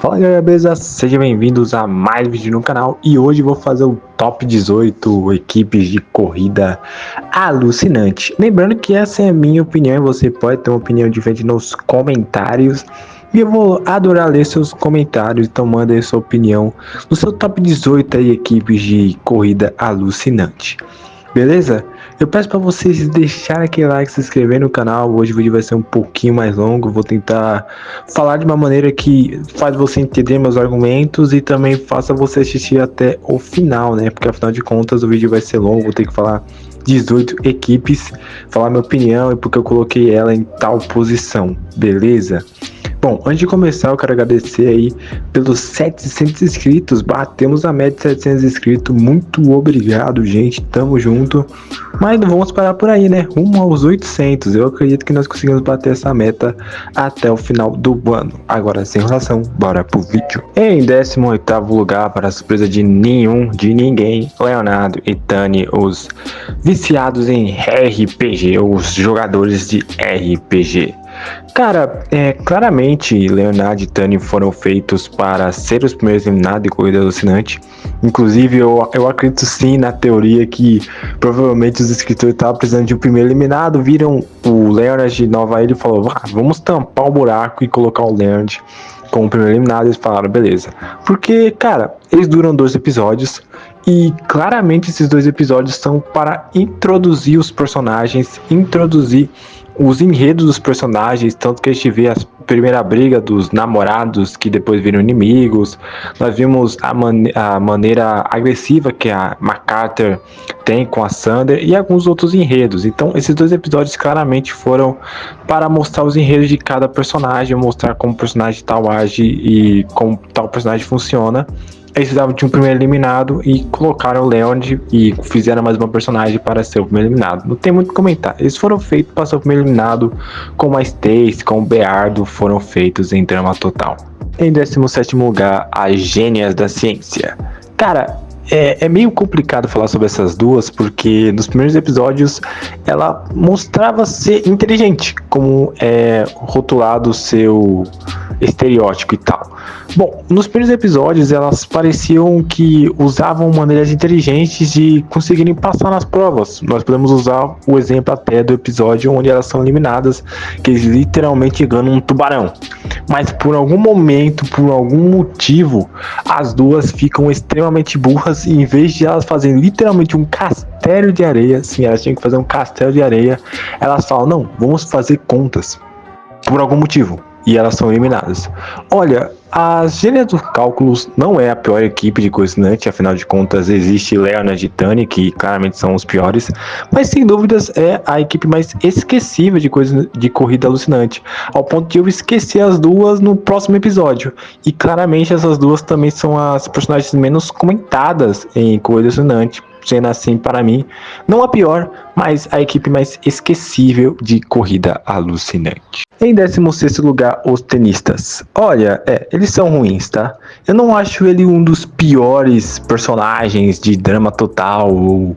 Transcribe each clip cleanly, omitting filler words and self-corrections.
Fala galera, beleza? Sejam bem-vindos a mais um vídeo no canal e hoje vou fazer o top 18 equipes de corrida alucinante. Lembrando que essa é a minha opinião e você pode ter uma opinião diferente nos comentários. E eu vou adorar ler seus comentários, então manda aí sua opinião no seu top 18 aí, equipes de corrida alucinante. Beleza? Eu peço para vocês deixarem aquele like, se inscrever no canal. Hoje o vídeo vai ser um pouquinho mais longo. Vou tentar falar de uma maneira que faz você entender meus argumentos e também faça você assistir até o final, né? Porque afinal de contas o vídeo vai ser longo. Vou ter que falar 18 equipes, falar minha opinião e porque eu coloquei ela em tal posição, beleza? Bom, antes de começar eu quero agradecer aí pelos 700 inscritos, batemos a meta de 700 inscritos, muito obrigado gente, tamo junto, mas não vamos parar por aí né, rumo aos 800, eu acredito que nós conseguimos bater essa meta até o final do ano. Agora sem enrolação, bora pro vídeo. Em 18º lugar, para a surpresa de ninguém, Leonardo e Tani, os viciados em RPG, os jogadores de RPG. Cara, claramente Leonardo e Tani foram feitos para ser os primeiros eliminados de corrida alucinante. Inclusive eu acredito sim na teoria que provavelmente os escritores estavam precisando de um primeiro eliminado, viram o Leonard de Nova Ilha e falou, vamos tampar o buraco e colocar o Leonard como primeiro eliminado. Eles falaram, beleza. Porque, cara, eles duram 2 episódios e claramente esses 2 episódios são para introduzir os personagens, introduzir os enredos dos personagens, tanto que a gente vê a primeira briga dos namorados que depois viram inimigos, nós vimos a maneira agressiva que a MacArthur tem com a Sander e alguns outros enredos. Então esses 2 episódios claramente foram para mostrar os enredos de cada personagem, mostrar como o personagem tal age e como tal personagem funciona. Eles precisavam de um primeiro eliminado e colocaram o Leonard e fizeram mais uma personagem para ser o primeiro eliminado. Não tem muito o que comentar. Eles foram feitos para ser o primeiro eliminado, como a Stacy, como o Beardo, foram feitos em drama total. Em 17º lugar, as Gênias da Ciência. Cara, é meio complicado falar sobre essas duas, porque nos primeiros episódios ela mostrava ser inteligente, como é rotulado o seu estereótipo e tal. Bom, nos primeiros episódios elas pareciam que usavam maneiras inteligentes de conseguirem passar nas provas. Nós podemos usar o exemplo até do episódio onde elas são eliminadas, que eles literalmente ganham um tubarão. Mas por algum momento, por algum motivo, as duas ficam extremamente burras e em vez de elas fazerem literalmente um castelo de areia, sim, elas tinham que fazer um castelo de areia, elas falam, não, vamos fazer contas. Por algum motivo. E elas são eliminadas. Olha, as Gênias dos Cálculos não é a pior equipe de corrida alucinante, afinal de contas existe Leonard e Tani, que claramente são os piores, mas sem dúvidas é a equipe mais esquecível de corrida alucinante, ao ponto de eu esquecer as duas no próximo episódio, e claramente essas duas também são as personagens menos comentadas em corrida alucinante, sendo assim para mim, não a pior, mas a equipe mais esquecível de corrida alucinante. Em 16º lugar, os tenistas. Olha, eles são ruins, tá? Eu não acho ele um dos piores personagens de drama total ou...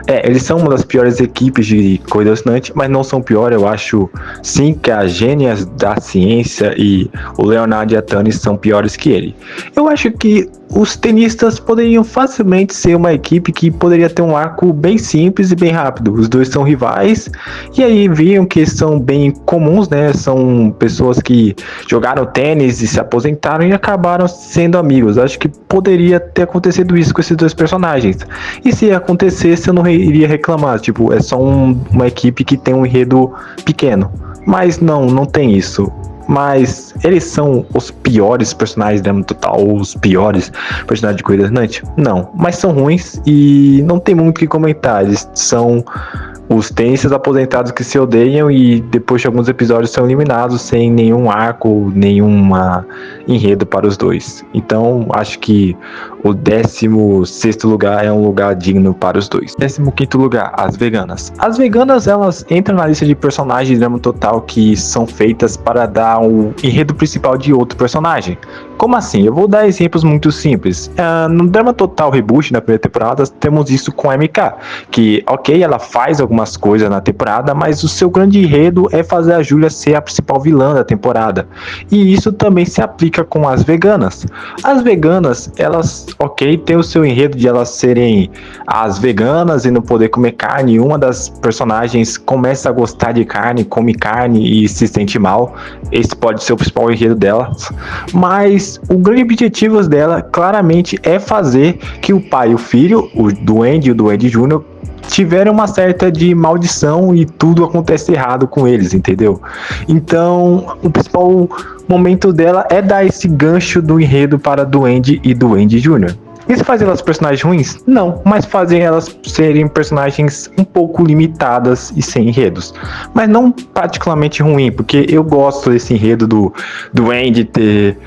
eles são uma das piores equipes de corrida alucinante, mas não são pior. Eu acho sim que as Gênias da Ciência e o Leonardo e a Tani são piores que ele. Eu acho que os tenistas poderiam facilmente ser uma equipe que poderia ter um arco bem simples e bem rápido. Os dois são rivais e aí viam que são bem comuns, né? São pessoas que jogaram tênis e se aposentaram e acabaram sendo amigos. Acho que poderia ter acontecido isso com esses 2 personagens. E se acontecesse, eu não iria reclamar. Tipo, é só uma equipe que tem um enredo pequeno. Mas não tem isso. Mas eles são os piores personagens da drama total, ou os piores personagens de corrida alucinante? Não, mas são ruins e não tem muito o que comentar. Eles são os tenistas aposentados que se odeiam e depois de alguns episódios são eliminados sem nenhum arco, nenhuma enredo para os dois. Então acho que o 16º lugar é um lugar digno para os dois. 15º lugar, as veganas. As veganas, elas entram na lista de personagens de drama total que são feitas para dar o enredo principal de outro personagem. Como assim? Eu vou dar exemplos muito simples. No Drama Total Reboot, na primeira temporada, temos isso com a MK, que, ok, ela faz algumas coisas na temporada, mas o seu grande enredo é fazer a Julia ser a principal vilã da temporada. E isso também se aplica com as veganas. As veganas, elas, ok, tem o seu enredo de elas serem as veganas e não poder comer carne. Uma das personagens começa a gostar de carne, come carne e se sente mal. Esse pode ser o principal enredo dela. Mas o grande objetivo dela, claramente, é fazer que o pai e o filho, o Duende e o Duende Júnior, tiveram uma certa de maldição e tudo acontece errado com eles, entendeu? Então, o principal momento dela é dar esse gancho do enredo para Duende e Duende Júnior. Isso faz elas personagens ruins? Não, mas fazem elas serem personagens um pouco limitadas e sem enredos. Mas não particularmente ruim, porque eu gosto desse enredo do Duende ter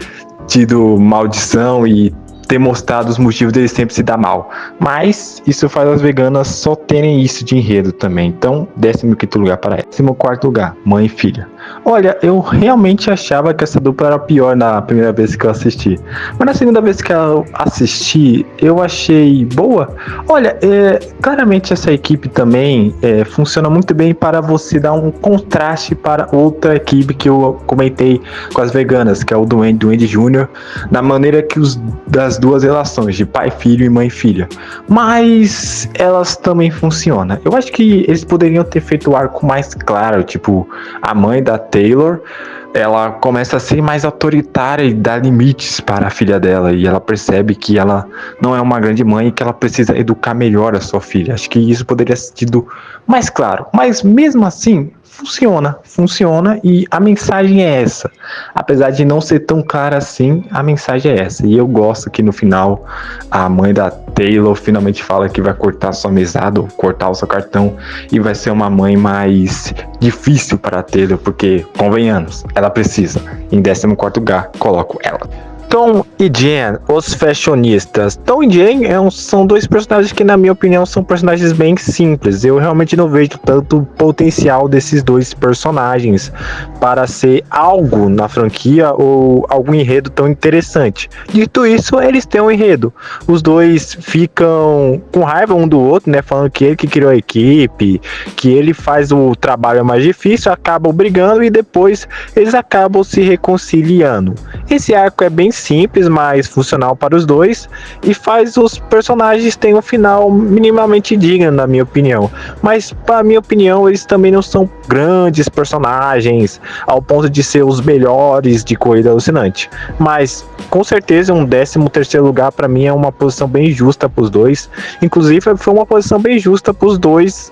tido maldição e ter mostrado os motivos dele sempre se dar mal. Mas isso faz as veganas só terem isso de enredo também. Então, 15º lugar para ela. 14º lugar, mãe e filha. Olha, eu realmente achava que essa dupla era pior na primeira vez que eu assisti. Mas na segunda vez que eu assisti, eu achei boa. Olha, claramente essa equipe também funciona muito bem para você dar um contraste para outra equipe que eu comentei com as veganas, que é o Duende Júnior, na maneira que das duas relações, de pai, filho e mãe, filha. Mas elas também funcionam. Eu acho que eles poderiam ter feito o arco mais claro, tipo, a mãe da Taylor, ela começa a ser mais autoritária e dá limites para a filha dela, e ela percebe que ela não é uma grande mãe e que ela precisa educar melhor a sua filha. Acho que isso poderia ser sido mais claro, mas mesmo assim funciona e a mensagem é essa. Apesar de não ser tão clara assim, a mensagem é essa. E eu gosto que no final a mãe da Taylor finalmente fala que vai cortar sua mesada, ou cortar o seu cartão, e vai ser uma mãe mais difícil para a Taylor, porque, convenhamos, ela precisa. Em 14º lugar, coloco ela. Tom e Jen, os fashionistas. Tom e Jen são dois personagens que, na minha opinião, são personagens bem simples. Eu realmente não vejo tanto potencial desses dois personagens para ser algo na franquia ou algum enredo tão interessante. Dito isso, eles têm um enredo. Os dois ficam com raiva um do outro, né? Falando que ele que criou a equipe, que ele faz o trabalho mais difícil, acabam brigando e depois eles acabam se reconciliando. Esse arco é bem simples, mas funcional para os dois, e faz os personagens terem um final minimamente digno, na minha opinião. Mas, para minha opinião, eles também não são grandes personagens ao ponto de ser os melhores de Corrida Alucinante. Mas, com certeza, um 13º lugar para mim é uma posição bem justa para os dois. Inclusive, foi uma posição bem justa para os dois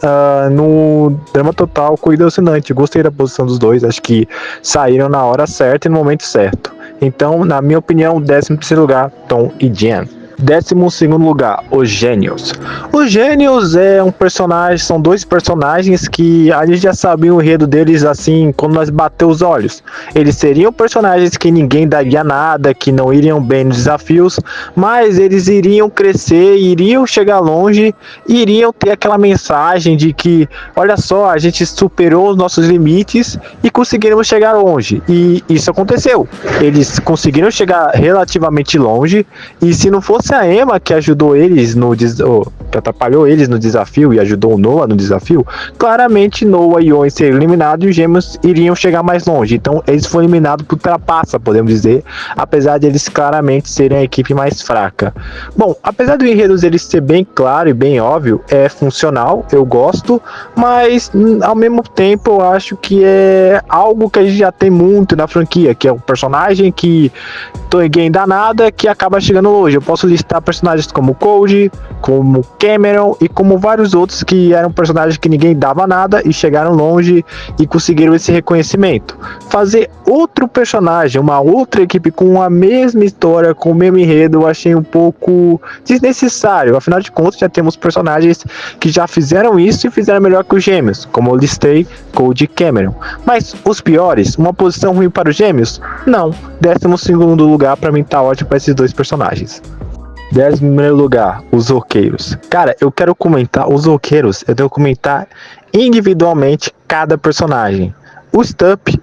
no Drama Total Corrida Alucinante. Gostei da posição dos dois, acho que saíram na hora certa e no momento certo. Então, na minha opinião, 13º lugar, Tom e Jen. 12º lugar, os Gênios. Os Gênios são dois personagens que a gente já sabia o enredo deles assim, quando nós bateu os olhos. Eles seriam personagens que ninguém daria nada, que não iriam bem nos desafios, mas eles iriam crescer, iriam chegar longe, iriam ter aquela mensagem de que, olha só, a gente superou os nossos limites e conseguimos chegar longe. E isso aconteceu. Eles conseguiram chegar relativamente longe, e se não fosse a Emma que ajudou eles que atrapalhou eles no desafio e ajudou o Noah no desafio, claramente Noah e Owen seriam eliminados e os Gêmeos iriam chegar mais longe. Então eles foram eliminados por trapaça, podemos dizer, apesar de eles claramente serem a equipe mais fraca. Bom, apesar do enredo deles ser bem claro e bem óbvio, é funcional, eu gosto, mas ao mesmo tempo eu acho que é algo que a gente já tem muito na franquia, que é um personagem que ninguém dá nada, que acaba chegando longe. Eu posso listar personagens como Cody, como Cameron e como vários outros que eram personagens que ninguém dava nada e chegaram longe e conseguiram esse reconhecimento. Fazer outro personagem, uma outra equipe com a mesma história, com o mesmo enredo, eu achei um pouco desnecessário. Afinal de contas, já temos personagens que já fizeram isso e fizeram melhor que os Gêmeos, como eu listei, Cody e Cameron. Mas os piores, uma posição ruim para os Gêmeos? Não. 12º lugar para mim tá ótimo para esses dois personagens. 11º lugar, os roqueiros. Cara, eu quero comentar os roqueiros, eu tenho que comentar individualmente cada personagem. O Stup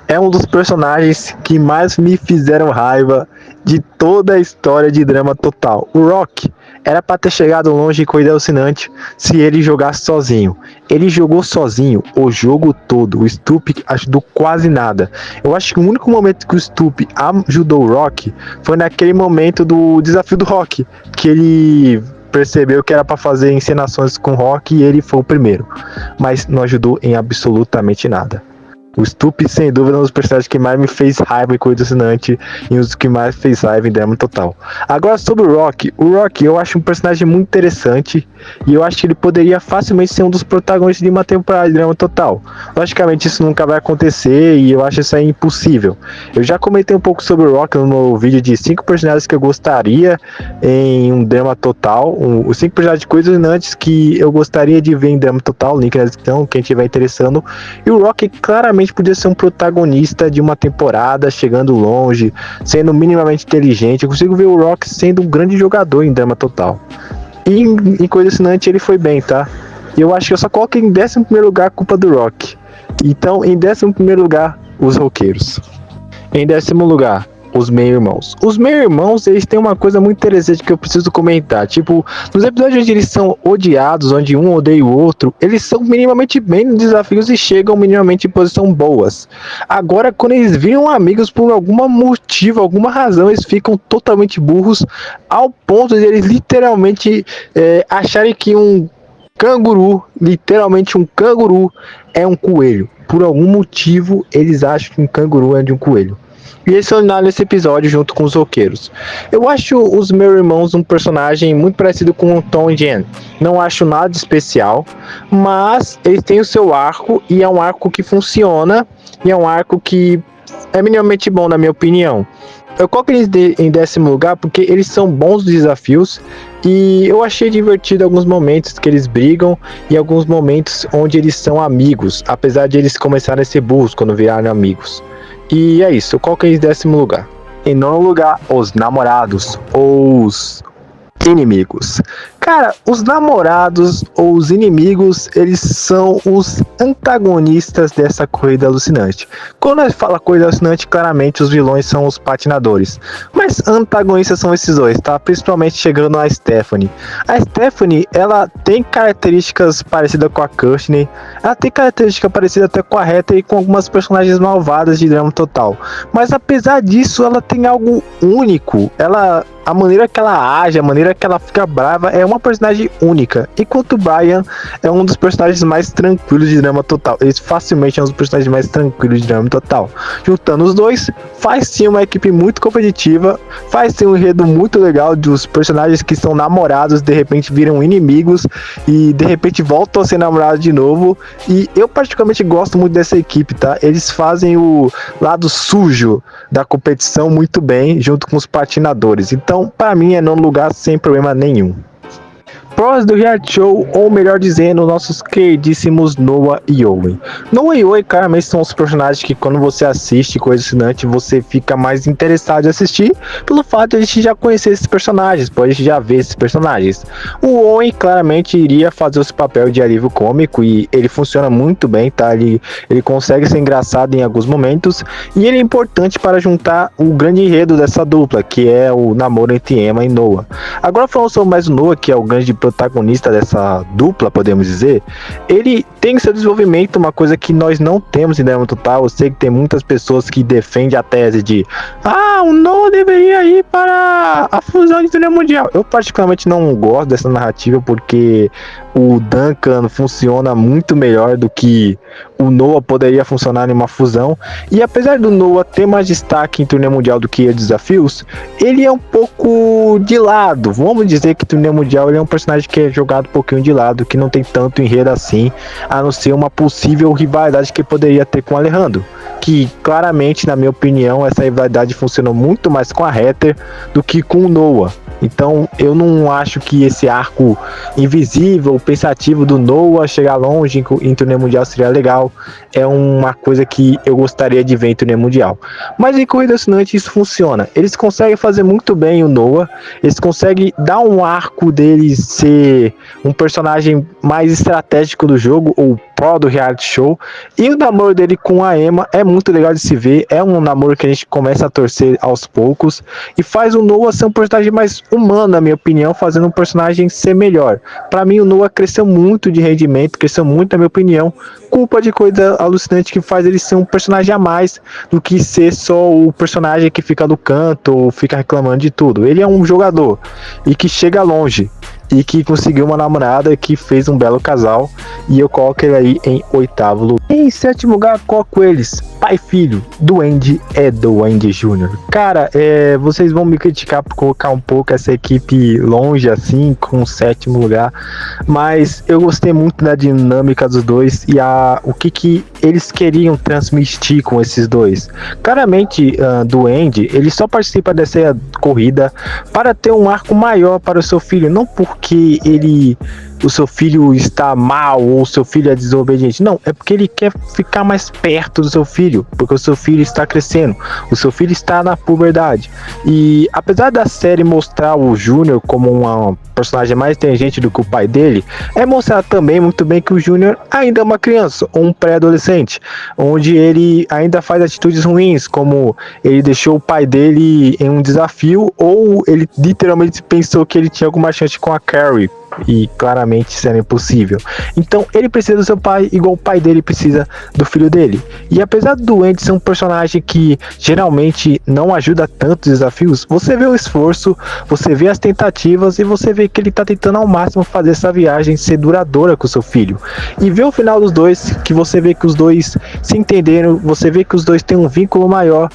é um dos personagens que mais me fizeram raiva de toda a história de Drama Total. O Rock era pra ter chegado longe em Corrida Alucinante se ele jogasse sozinho. Ele jogou sozinho o jogo todo. O Stup ajudou quase nada. Eu acho que o único momento que o Stup ajudou o Rock foi naquele momento do desafio do Rock, que ele percebeu que era pra fazer encenações com o Rock e ele foi o primeiro. Mas não ajudou em absolutamente nada. O Stup, sem dúvida, é um dos personagens que mais me fez raiva em Corrida Alucinante e um dos que mais fez raiva em Drama Total. Agora, sobre o Rock eu acho um personagem muito interessante e eu acho que ele poderia facilmente ser um dos protagonistas de uma temporada de Drama Total. Logicamente, isso nunca vai acontecer e eu acho isso aí impossível. Eu já comentei um pouco sobre o Rock no meu vídeo de 5 personagens que eu gostaria em um Drama Total, os 5 personagens de Corrida Alucinante que eu gostaria de ver em Drama Total, link na descrição, quem estiver interessando. E o Rock claramente podia ser um protagonista de uma temporada, chegando longe, sendo minimamente inteligente. Eu consigo ver o Rock sendo um grande jogador em Drama Total. E em Corrida Alucinante ele foi bem, tá? E eu acho que eu só coloquei em 11º lugar a culpa do Rock. Então, em 11º lugar, os roqueiros. Em 10º lugar, os meio-irmãos. Os meio-irmãos, eles têm uma coisa muito interessante que eu preciso comentar. Tipo, nos episódios onde eles são odiados, onde um odeia o outro, eles são minimamente bem nos desafios e chegam minimamente em posição boas. Agora, quando eles viram amigos por algum motivo, alguma razão, eles ficam totalmente burros, ao ponto de eles literalmente acharem que um canguru, literalmente um canguru, é um coelho. Por algum motivo, eles acham que um canguru é de um coelho. E eles são nesse episódio junto com os roqueiros. Eu acho os meus irmãos um personagem muito parecido com o Tom e Jen. Não acho nada especial, mas eles têm o seu arco e é um arco que funciona e é um arco que é minimamente bom na minha opinião. Eu coloco eles em 10º lugar porque eles são bons desafios e eu achei divertido alguns momentos que eles brigam e alguns momentos onde eles são amigos, apesar de eles começarem a ser burros quando viraram amigos. E é isso, eu coloquei em 10º lugar. Em 9º lugar, os namorados, ou os inimigos. Cara, os namorados ou os inimigos, eles são os antagonistas dessa Corrida Alucinante. Quando a gente fala Corrida Alucinante, claramente os vilões são os patinadores. Mas antagonistas são esses dois, tá? Principalmente chegando a Stephanie. A Stephanie, ela tem características parecidas com a Courtney. Ela tem características parecidas até com a Heather e com algumas personagens malvadas de Drama Total. Mas apesar disso, ela tem algo único. A maneira que ela age, a maneira que ela fica brava é uma personagem única. Enquanto o Brian é um dos personagens mais tranquilos de Drama Total. Eles facilmente é um dos personagens mais tranquilos de Drama Total. Juntando os dois, faz sim uma equipe muito competitiva, faz sim um enredo muito legal dos personagens que são namorados, de repente viram inimigos e de repente voltam a ser namorados de novo. E eu particularmente gosto muito dessa equipe, tá? Eles fazem o lado sujo da competição muito bem, junto com os patinadores. Então, para mim, é 9º lugar sem problema nenhum. Pros do reality show, ou melhor dizendo, nossos queridíssimos Noah e Owen. Noah e Owen claramente são os personagens que quando você assiste Corrida Alucinante, você fica mais interessado em assistir, pelo fato de a gente já conhecer esses personagens, pode já ver esses personagens. O Owen claramente iria fazer esse papel de alívio cômico e ele funciona muito bem, tá? Ele consegue ser engraçado em alguns momentos e ele é importante para juntar o grande enredo dessa dupla, que é o namoro entre Emma e Noah. Agora falando sobre mais o Noah, que é o grande protagonista dessa dupla, podemos dizer, ele tem seu desenvolvimento, uma coisa que nós não temos em Drama Total. Eu sei que tem muitas pessoas que defendem a tese de o Noah deveria ir para a fusão de torneio mundial. Eu particularmente não gosto dessa narrativa porque o Duncan funciona muito melhor do que o Noah poderia funcionar em uma fusão. E apesar do Noah ter mais destaque em torneio mundial do que em desafios, ele é um pouco de lado. Vamos dizer que torneio mundial ele é um personagem que é jogado um pouquinho de lado, que não tem tanto enredo assim, a não ser uma possível rivalidade que poderia ter com o Alejandro, que claramente, na minha opinião, essa rivalidade funcionou muito mais com a Heather do que com o Noah. Então eu não acho que esse arco invisível, pensativo do Noah chegar longe em torneio mundial seria legal. É uma coisa que eu gostaria de ver em torneio mundial. Mas em Corrida Alucinante isso funciona. Eles conseguem fazer muito bem o Noah. Eles conseguem dar um arco dele ser um personagem mais estratégico do jogo, ou pró do reality show. E o namoro dele com a Emma é muito legal de se ver. É um namoro que a gente começa a torcer aos poucos. E faz o Noah ser um personagem mais humano, na minha opinião, fazendo um personagem ser melhor. Para mim o Noah cresceu muito de rendimento, cresceu muito, na minha opinião. Culpa de Coisa Alucinante que faz ele ser um personagem a mais do que ser só o personagem que fica no canto ou fica reclamando de tudo. Ele é um jogador e que chega longe e que conseguiu uma namorada que fez um belo casal, e eu coloco ele aí em 8º lugar. Em 7º lugar, coloco eles, pai e filho, Duende e Duende Jr. Cara, vocês vão me criticar por colocar um pouco essa equipe longe assim, com o 7º lugar, mas eu gostei muito da dinâmica dos dois e o que eles queriam transmitir com esses dois. Claramente, Duende, ele só participa dessa corrida para ter um arco maior para o seu filho, não porque o seu filho está mal ou o seu filho é desobediente. Não, é porque ele quer ficar mais perto do seu filho, porque o seu filho está crescendo, o seu filho está na puberdade. E apesar da série mostrar o Júnior como uma personagem mais inteligente do que o pai dele, é mostrar também muito bem que o Júnior ainda é uma criança, ou um pré-adolescente, onde ele ainda faz atitudes ruins, como ele deixou o pai dele em um desafio, ou ele literalmente pensou que ele tinha alguma chance com a Carrie, e claramente isso era impossível. Então ele precisa do seu pai igual o pai dele precisa do filho dele. E apesar do Duende ser um personagem que geralmente não ajuda tanto os desafios, você vê o esforço, você vê as tentativas e você vê que ele tá tentando ao máximo fazer essa viagem ser duradoura com o seu filho. E ver o final dos dois, que você vê que os dois se entenderam, você vê que os dois têm um vínculo maior,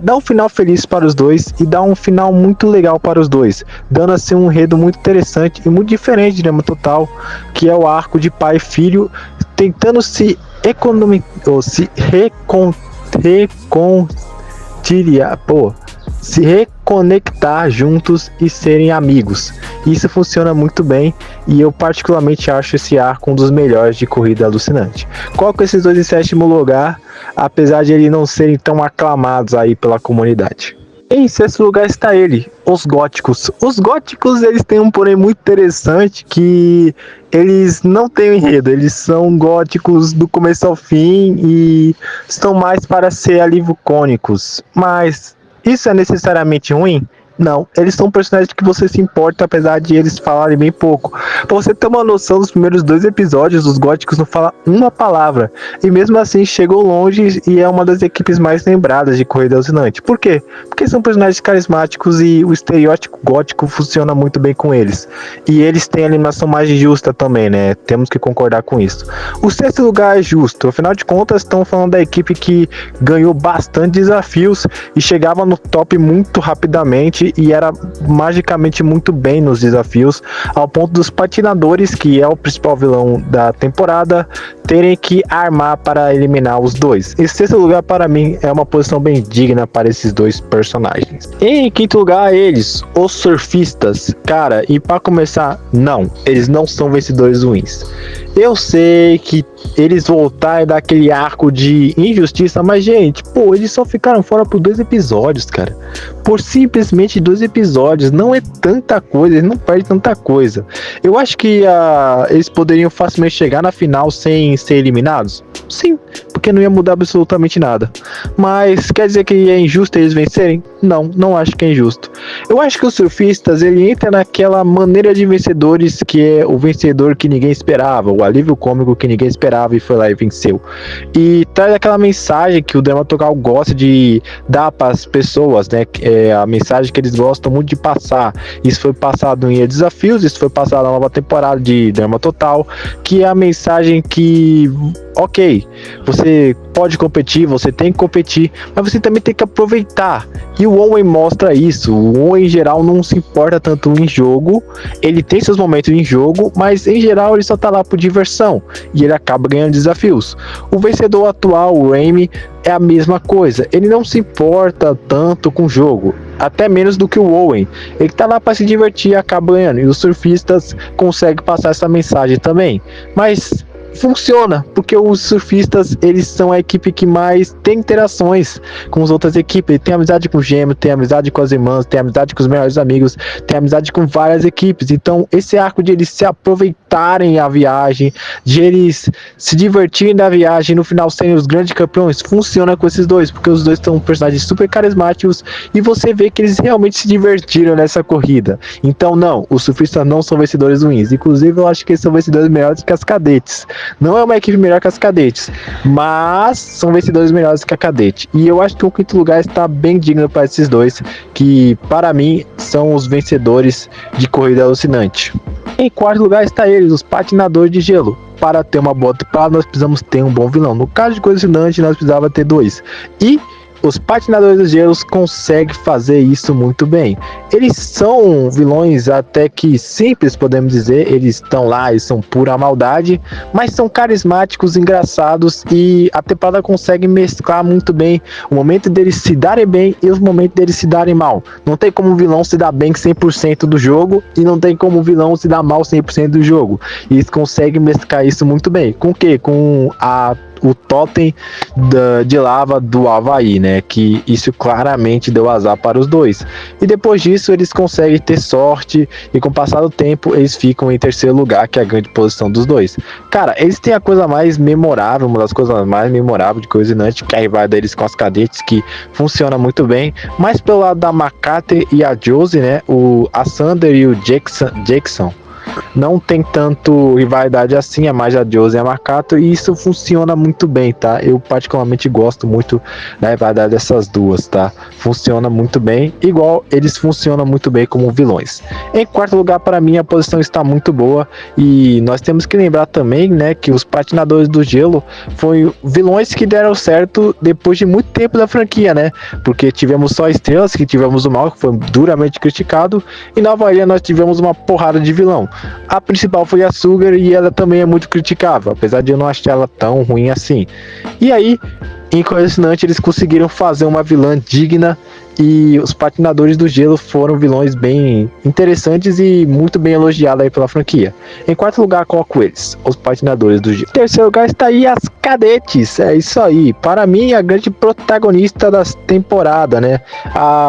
dá um final feliz para os dois e dá um final muito legal para os dois, dando assim um enredo muito interessante e muito diferente de Drama Total, que é o arco de pai e filho tentando se reconectar juntos e serem amigos. Isso funciona muito bem e eu particularmente acho esse arco um dos melhores de Corrida Alucinante. Coloco esses dois em 7º lugar, apesar de eles não serem tão aclamados aí pela comunidade. Em 6º lugar está ele, os góticos. Os góticos, eles têm um porém muito interessante, que eles não têm enredo, eles são góticos do começo ao fim e estão mais para ser alívio cômicos. Mas isso é necessariamente ruim? Não, eles são personagens que você se importa, apesar de eles falarem bem pouco. Pra você ter uma noção, dos primeiros 2 episódios, os góticos não falam uma palavra. E mesmo assim chegou longe e é uma das equipes mais lembradas de Corrida Alucinante. Por quê? Porque são personagens carismáticos e o estereótipo gótico funciona muito bem com eles. E eles têm a animação mais justa também, né? Temos que concordar com isso. O 6º lugar é justo. Afinal de contas, estamos falando da equipe que ganhou bastante desafios e chegava no top muito rapidamente e era magicamente muito bem nos desafios, ao ponto dos patinadores, que é o principal vilão da temporada, terem que armar para eliminar os dois. Em 6º lugar, para mim, é uma posição bem digna para esses dois personagens. Em 5º lugar, eles, os surfistas. Cara, e para começar, não, eles não são vencedores ruins. Eu sei que eles voltaram daquele arco de injustiça, mas gente, pô, eles só ficaram fora por 2 episódios, cara. Por simplesmente 2 episódios, não é tanta coisa, eles não perdem tanta coisa. Eu acho que eles poderiam facilmente chegar na final sem ser eliminados. Sim, porque não ia mudar absolutamente nada. Mas quer dizer que é injusto eles vencerem? Não, não acho que é injusto. Eu acho que os surfistas, ele entra naquela maneira de vencedores que é o vencedor que ninguém esperava, o alívio cômico que ninguém esperava e foi lá e venceu. E traz aquela mensagem que o Drama Total gosta de dar para as pessoas, né? É a mensagem que eles gostam muito de passar. Isso foi passado em Desafios, isso foi passado na nova temporada de Drama Total, que é a mensagem que, ok, você pode competir, você tem que competir, mas você também tem que aproveitar. E o Owen mostra isso. O Owen em geral não se importa tanto em jogo, ele tem seus momentos em jogo, mas em geral ele só tá lá por diversão e ele acaba ganhando desafios. O vencedor atual, o Remy, é a mesma coisa, ele não se importa tanto com o jogo. até menos do que o Owen. Ele tá lá para se divertir e acaba ganhando. E os surfistas conseguem passar essa mensagem também. Mas funciona, porque os surfistas, eles são a equipe que mais tem interações com as outras equipes. Tem amizade com o Gêmeo, tem amizade com as irmãs, tem amizade com os melhores amigos, tem amizade com várias equipes. Então esse arco de eles se aproveitarem a viagem, de eles se divertirem da viagem, no final serem os grandes campeões, funciona com esses dois, porque os dois são personagens super carismáticos e você vê que eles realmente se divertiram nessa corrida. Então não, os surfistas não são vencedores ruins, inclusive eu acho que eles são vencedores melhores que as cadetes. Não é uma equipe melhor que as cadetes, mas são vencedores melhores que a cadete. E eu acho que o quinto lugar está bem digno para esses dois, que para mim são os vencedores de corrida alucinante. Em quarto lugar está eles, os patinadores de gelo. Para ter uma boa temporada, nós precisamos ter um bom vilão. No caso de Corrida Alucinante, nós precisava ter dois. E os patinadores de gelos conseguem fazer isso muito bem. Eles são vilões até que simples, podemos dizer. Eles estão lá, eles são pura maldade, mas são carismáticos, engraçados, e a temporada consegue mesclar muito bem o momento deles se darem bem e os momentos deles se darem mal. Não tem como o vilão se dar bem 100% do jogo e não tem como o vilão se dar mal 100% do jogo. E eles conseguem mesclar isso muito bem. Com o quê? Com o totem de lava do Havaí, né? Que isso claramente deu azar para os dois. E depois disso eles conseguem ter sorte e com o passar do tempo eles ficam em terceiro lugar, que é a grande posição dos dois. Cara, eles têm a coisa mais memorável, uma das coisas mais memoráveis de Corrida Alucinante, que é a rivalidade deles com as cadetes, que funciona muito bem. Mas pelo lado da McCarthy e a Josie, né? A Sander e o Jackson não tem tanto rivalidade assim, é mais a Josie e a Makato, e isso funciona muito bem, tá? Eu particularmente gosto muito da rivalidade dessas duas, tá? Funciona muito bem, igual eles funcionam muito bem como vilões. Em quarto lugar, para mim, a posição está muito boa, e nós temos que lembrar também, né, que os patinadores do gelo foram vilões que deram certo depois de muito tempo da franquia, né? Porque tivemos só estrelas, que tivemos o mal, que foi duramente criticado, e na Havaí nós tivemos uma porrada de vilão. A principal foi a Sugar e ela também é muito criticável, apesar de eu não achar ela tão ruim assim. E aí, em Corrida Alucinante, eles conseguiram fazer uma vilã digna e os patinadores do gelo foram vilões bem interessantes e muito bem elogiados aí pela franquia. Em quarto lugar, coloco eles, os patinadores do gelo. Em terceiro lugar está aí as cadetes, é isso aí. Para mim, a grande protagonista da temporada, né?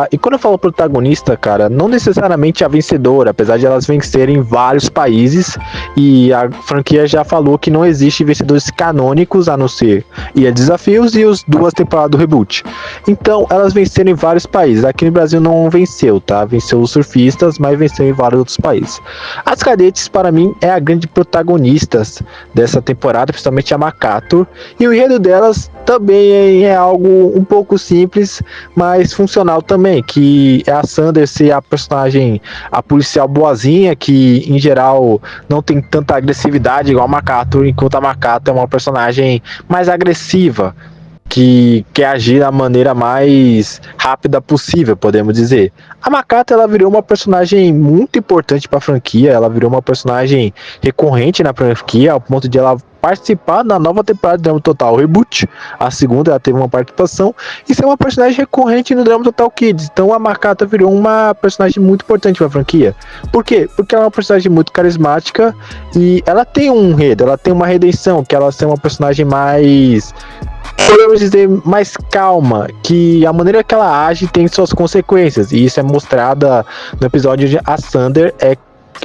E quando eu falo protagonista, cara, não necessariamente a vencedora, apesar de elas vencerem vários países, e a franquia já falou que não existe vencedores canônicos, a não ser Ilha Desafios e os duas temporadas do reboot. Então, elas venceram em vários países. Aqui no Brasil não venceu, tá? Venceu os surfistas, mas venceu em vários outros países. As cadetes, para mim, é a grande protagonista dessa temporada, principalmente a Makato, e o enredo delas também é algo um pouco simples, mas funcional também, que é a Sander ser a personagem, a policial boazinha, que em geral não tem tanta agressividade igual a Makato, enquanto a Makato é uma personagem mais agressiva, que quer agir da maneira mais rápida possível, podemos dizer. A Makato, ela virou uma personagem muito importante para a franquia, ela virou uma personagem recorrente na franquia, ao ponto de ela participar na nova temporada do Drama Total Reboot. A segunda, ela teve uma participação e ser uma personagem recorrente no Drama Total Kids. Então a Makato virou uma personagem muito importante para a franquia. Por quê? Porque ela é uma personagem muito carismática e ela tem um enredo, ela tem uma redenção, que ela é uma personagem mais, podemos dizer, mais calma, que a maneira que ela age tem suas consequências, e isso é mostrada no episódio de a Sander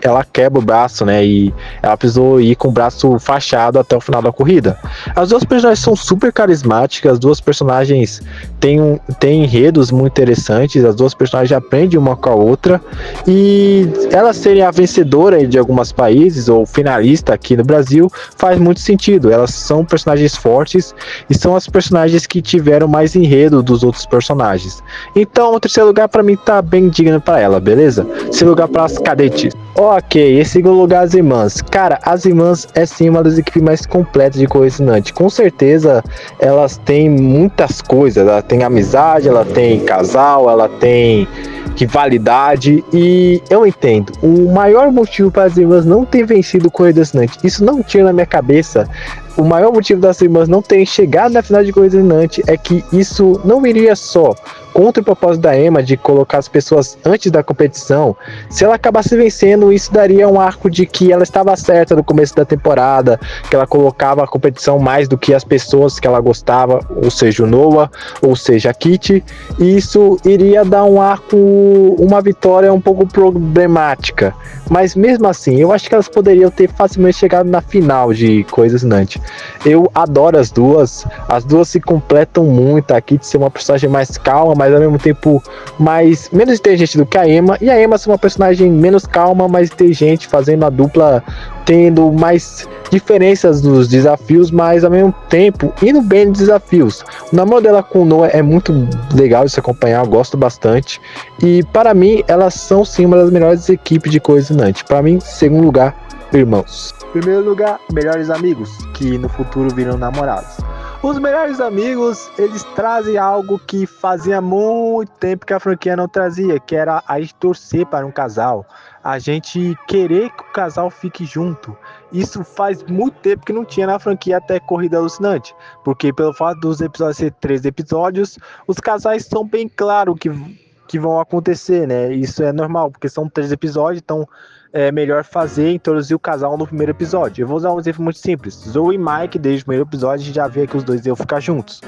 ela quebra o braço, né, e ela precisou ir com o braço fachado até o final da corrida. As duas personagens são super carismáticas, as duas personagens têm enredos muito interessantes, as duas personagens aprendem uma com a outra, e elas serem a vencedora de alguns países, ou finalista aqui no Brasil, faz muito sentido. Elas são personagens fortes, e são as personagens que tiveram mais enredo dos outros personagens. Então, o terceiro lugar para mim tá bem digno para ela, beleza? Terceiro lugar para as cadetes. Ok, em segundo lugar, as irmãs. Cara, as irmãs é sim uma das equipes mais completas de Corrida Alucinante. Com certeza, elas têm muitas coisas. Ela tem amizade, ela tem casal, ela tem rivalidade. E eu entendo. O maior motivo para as irmãs não ter vencido Corrida Alucinante, isso não tinha na minha cabeça. O maior motivo das irmãs não terem chegado na final de Corrida Alucinante é que isso não iria só contra o propósito da Emma de colocar as pessoas antes da competição, se ela acabasse vencendo, isso daria um arco de que ela estava certa no começo da temporada, que ela colocava a competição mais do que as pessoas que ela gostava, ou seja, o Noah, ou seja, a Kitty, e isso iria dar um arco, uma vitória um pouco problemática. Mas mesmo assim, eu acho que elas poderiam ter facilmente chegado na final de Coisas Assinante. Eu adoro as duas se completam muito. A Kitty ser uma personagem mais calma, mas ao mesmo tempo menos inteligente do que a Emma, e a Emma ser uma personagem menos calma, mais inteligente, fazendo a dupla tendo mais diferenças nos desafios, mas ao mesmo tempo indo bem nos desafios. O namoro dela com o Noah é muito legal de se acompanhar, eu gosto bastante, e para mim elas são sim uma das melhores equipes de Coisas Assinante. Para mim, segundo lugar, irmãos. Primeiro lugar, melhores amigos, que no futuro viram namorados. Os melhores amigos, eles trazem algo que fazia muito tempo que a franquia não trazia, que era a gente torcer para um casal, a gente querer que o casal fique junto. Isso faz muito tempo que não tinha na franquia até Corrida Alucinante, porque pelo fato dos episódios ser 3 episódios, os casais são bem claros que vão acontecer, né? Isso é normal, porque são 3 episódios, então é melhor introduzir o casal no primeiro episódio. Eu vou usar um exemplo muito simples. Zoe e Mike, desde o primeiro episódio, a gente já vê que os dois iam ficar juntos.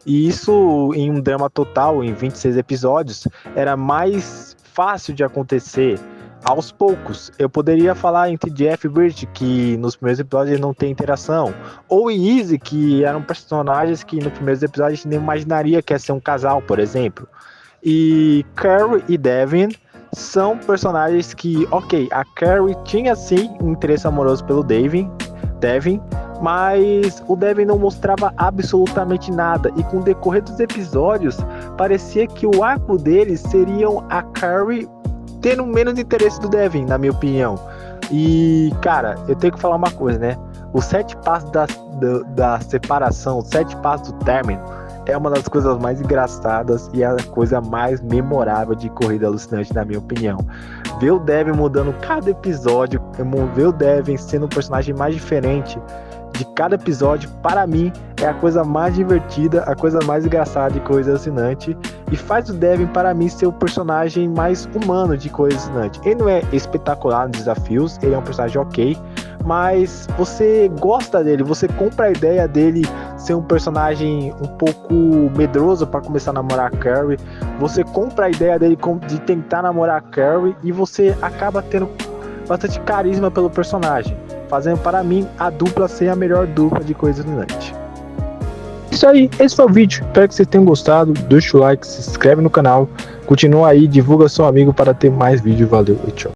E isso, em um drama total, em 26 episódios, era mais fácil de acontecer aos poucos. Eu poderia falar entre Jeff e Bridget, que nos primeiros episódios não tem interação, ou Easy, que eram personagens que nos primeiros episódios a gente nem imaginaria que ia ser um casal, por exemplo. E Carrie e Devin são personagens que, ok, a Carrie tinha sim um interesse amoroso pelo Devin, mas o Devin não mostrava absolutamente nada, e com o decorrer dos episódios parecia que o arco deles seriam a Carrie tendo menos interesse do Devin, na minha opinião. E cara, eu tenho que falar uma coisa, né? Os 7 passos da separação, os 7 passos do término, é uma das coisas mais engraçadas e a coisa mais memorável de Corrida Alucinante, na minha opinião. Ver o Devin mudando cada episódio, ver o Devin sendo um personagem mais diferente de cada episódio, para mim, é a coisa mais divertida, a coisa mais engraçada de Corrida Alucinante, e faz o Devin, para mim, ser o personagem mais humano de Corrida Alucinante. Ele não é espetacular nos desafios, ele é um personagem ok, mas você gosta dele, você compra a ideia dele ser um personagem um pouco medroso para começar a namorar a Carrie, você compra a ideia dele de tentar namorar a Carrie, e você acaba tendo bastante carisma pelo personagem, fazendo para mim a dupla ser a melhor dupla de Coisas Assinante. Isso aí, esse foi o vídeo, espero que vocês tenham gostado, deixa o like, se inscreve no canal, continua aí, divulga seu amigo para ter mais vídeo, valeu e tchau.